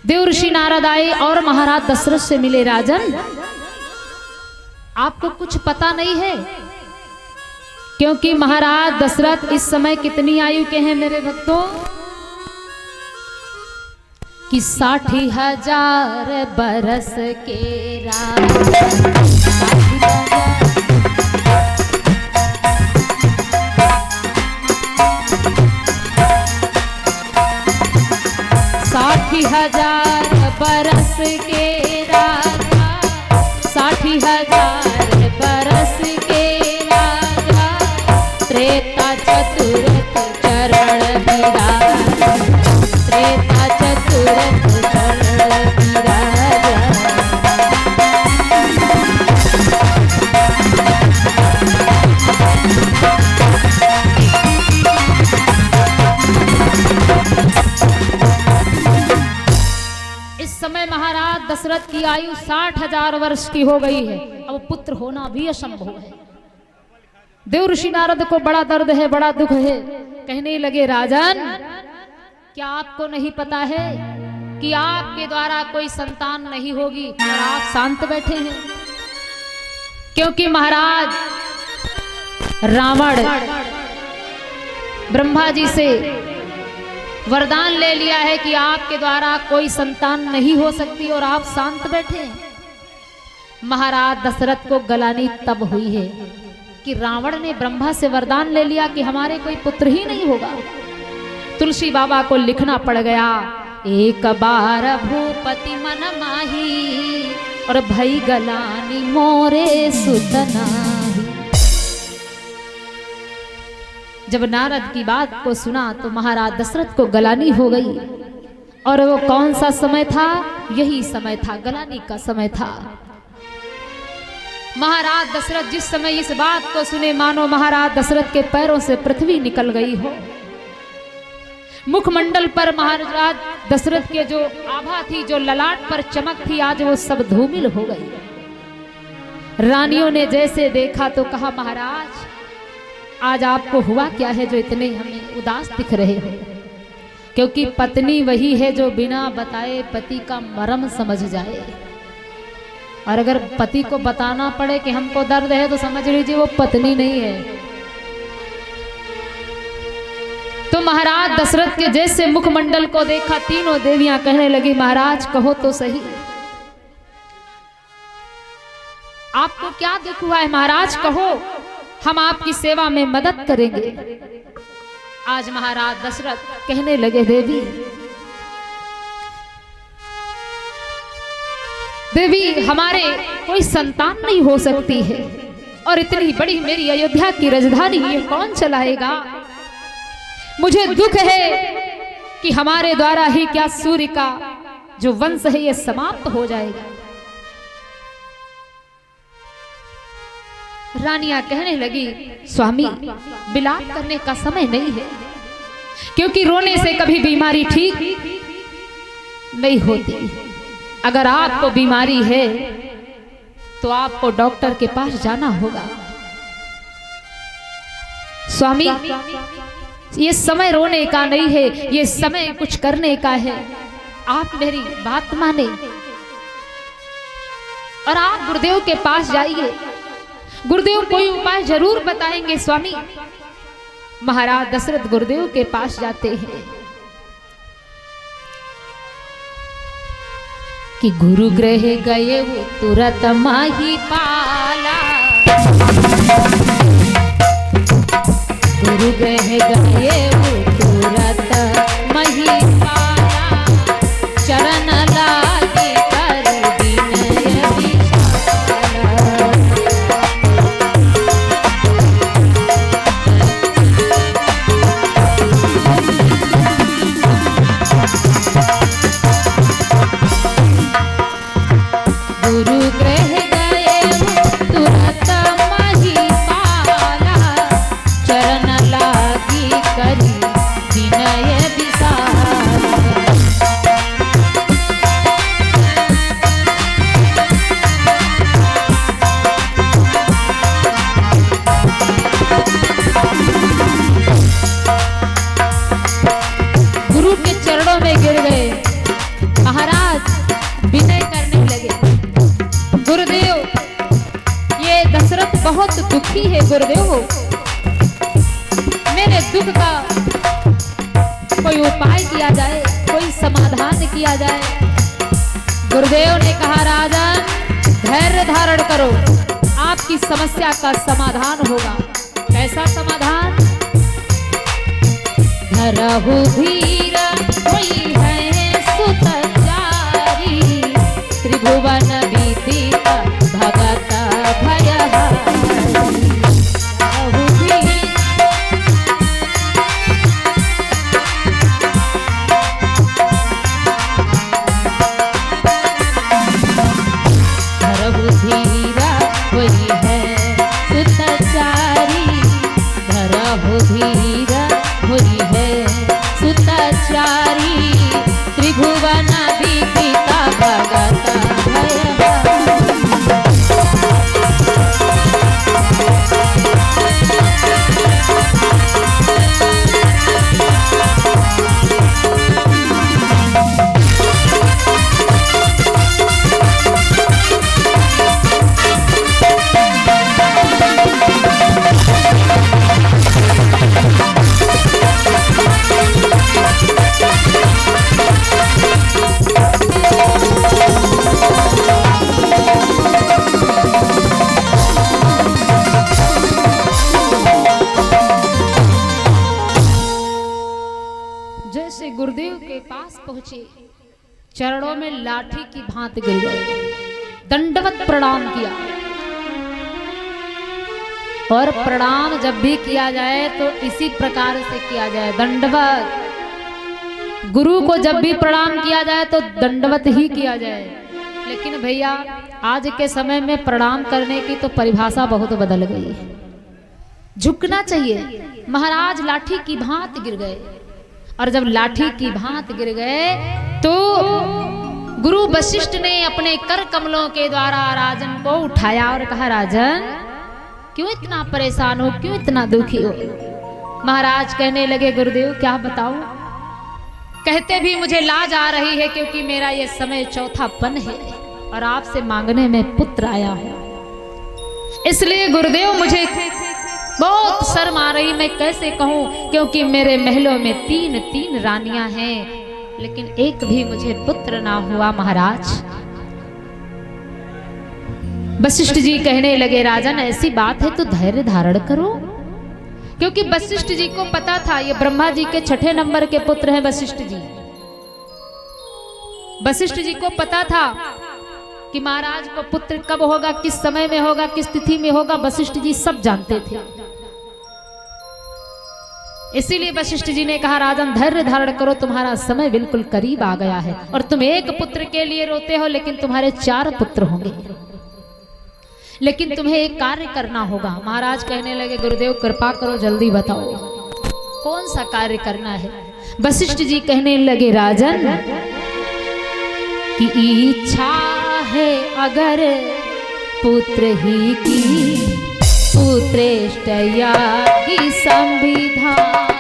देवर्षि नारद आए और महाराज दशरथ से मिले। राजन, आपको कुछ पता नहीं है, क्योंकि महाराज दशरथ इस समय कितनी आयु के हैं मेरे भक्तों, कि 60,000 बरस के राजा। 60,000 बरस के राजा, 60,000 बरस के राजा, त्रेता चतुरथ चरण विराजा, त्रेता चतुरथ चरण विराजा। समय महाराज दशरथ की आयु 60,000 वर्ष की हो गई है। अब पुत्र होना भी असंभव है। देवर्षि नारद को बड़ा दर्द है, बड़ा दुख है। कहने लगे, राजन, क्या आपको नहीं पता है कि आपके द्वारा कोई संतान नहीं होगी और आप शांत बैठे हैं? क्योंकि महाराज रावण ब्रह्मा जी से वरदान ले लिया है कि आपके द्वारा कोई संतान नहीं हो सकती और आप शांत बैठे हैं। महाराज दशरथ को गलानी तब हुई है कि रावण ने ब्रह्मा से वरदान ले लिया कि हमारे कोई पुत्र ही नहीं होगा। तुलसी बाबा को लिखना पड़ गया, एक बार भूपति मन माही और भई गलानी मोरे सुतना। जब नारद की बात को सुना तो महाराज दशरथ को गलानी हो गई। और वो कौन सा समय था? यही समय था, गलानी का समय था। महाराज दशरथ जिस समय इस बात को सुने, मानो महाराज दशरथ के पैरों से पृथ्वी निकल गई हो। मुखमंडल पर महाराज दशरथ के जो आभा थी, जो ललाट पर चमक थी, आज वो सब धूमिल हो गई। रानियों ने जैसे देखा तो कहा, महाराज आज आपको हुआ क्या है जो इतने हमें उदास दिख रहे हो? क्योंकि पत्नी वही है जो बिना बताए पति का मर्म समझ जाए। और अगर पति को बताना पड़े कि हमको दर्द है तो समझ लीजिए वो पत्नी नहीं है। तो महाराज दशरथ के जैसे मुखमंडल को देखा, तीनों देवियां कहने लगी, महाराज कहो तो सही, आपको क्या दुख हुआ है? महाराज कहो, हम आपकी सेवा में मदद करेंगे। आज महाराज दशरथ कहने लगे, देवी हमारे कोई संतान नहीं हो सकती है, और इतनी बड़ी मेरी अयोध्या की राजधानी ये कौन चलाएगा? मुझे दुख है कि हमारे द्वारा ही क्या सूर्य का जो वंश है ये समाप्त हो जाएगा। रानियां कहने लगी, स्वामी विलाप करने का समय नहीं है, क्योंकि रोने से कभी बीमारी ठीक नहीं होती। अगर आपको बीमारी है तो आपको डॉक्टर के पास जाना होगा। स्वामी ये समय रोने का नहीं है, ये समय कुछ करने का है। आप मेरी बात माने और आप गुरुदेव के पास जाइए, गुरुदेव कोई उपाय जरूर बताएंगे। स्वामी महाराज दशरथ गुरुदेव के पास जाते हैं कि गुरु गृह गए वो तुरंत माही पाला, गुरु गृह गए वो तुरंत माही पाला, चरण लागे कर विनय विशाला। गुरु गृह गए तुरंत मही पाला, चरण लागी करी जाए, कोई समाधान किया जाए। गुरुदेव ने कहा राजन धैर्य धारण करो, आपकी समस्या का समाधान होगा। कैसा समाधान? धरहु धीर कोई है सुतचारी, त्रिभुवन विदित भगत भयहारी। धरहु धीरा कोई है सुतचारी, धरहु धीरा कोई है सुतचारी, त्रिभुवन विदित भगत गुरुदेव के पास पहुंचे, चरणों में लाठी की भांति गिर गए, दंडवत प्रणाम किया। और प्रणाम जब भी किया जाए तो इसी प्रकार से किया जाए, दंडवत। गुरु को जब भी प्रणाम किया जाए तो दंडवत ही किया जाए। लेकिन भैया आज के समय में प्रणाम करने की तो परिभाषा बहुत बदल गई है, झुकना चाहिए। महाराज लाठी की भांति गिर गए, और जब लाठी की भांति गिर गए तो गुरु वशिष्ठ ने अपने कर कमलों के द्वारा राजन को उठाया और कहा राजन क्यों इतना परेशान हो, क्यों इतना दुखी हो? महाराज कहने लगे गुरुदेव क्या बताऊं, कहते भी मुझे लाज आ रही है क्योंकि मेरा ये समय चौथापन है और आपसे मांगने में पुत्र आया है, इसलिए गुरुदेव मुझे बहुत शर्म आ रही, मैं कैसे कहूं, क्योंकि मेरे महलों में तीन रानियां हैं लेकिन एक भी मुझे पुत्र ना हुआ। महाराज वशिष्ठ जी कहने लगे राजन ऐसी बात है तो धैर्य धारण करो, क्योंकि वशिष्ठ जी को पता था ये ब्रह्मा जी के 6ठे नंबर के पुत्र हैं वशिष्ठ जी। वशिष्ठ जी को पता था कि महाराज को पुत्र कब होगा, किस समय में होगा, किस तिथि में होगा, वशिष्ठ जी सब जानते थे। इसीलिए वशिष्ठ जी ने कहा राजन धैर्य धारण करो, तुम्हारा समय बिल्कुल करीब आ गया है और तुम एक पुत्र के लिए रोते हो लेकिन तुम्हारे 4 पुत्र होंगे, लेकिन तुम्हें एक कार्य करना होगा। महाराज कहने लगे गुरुदेव कृपा करो जल्दी बताओ कौन सा कार्य करना है। वशिष्ठ जी कहने लगे राजन की इच्छा है अगर पुत्र ही की पुत्रेष्टया की संविधान,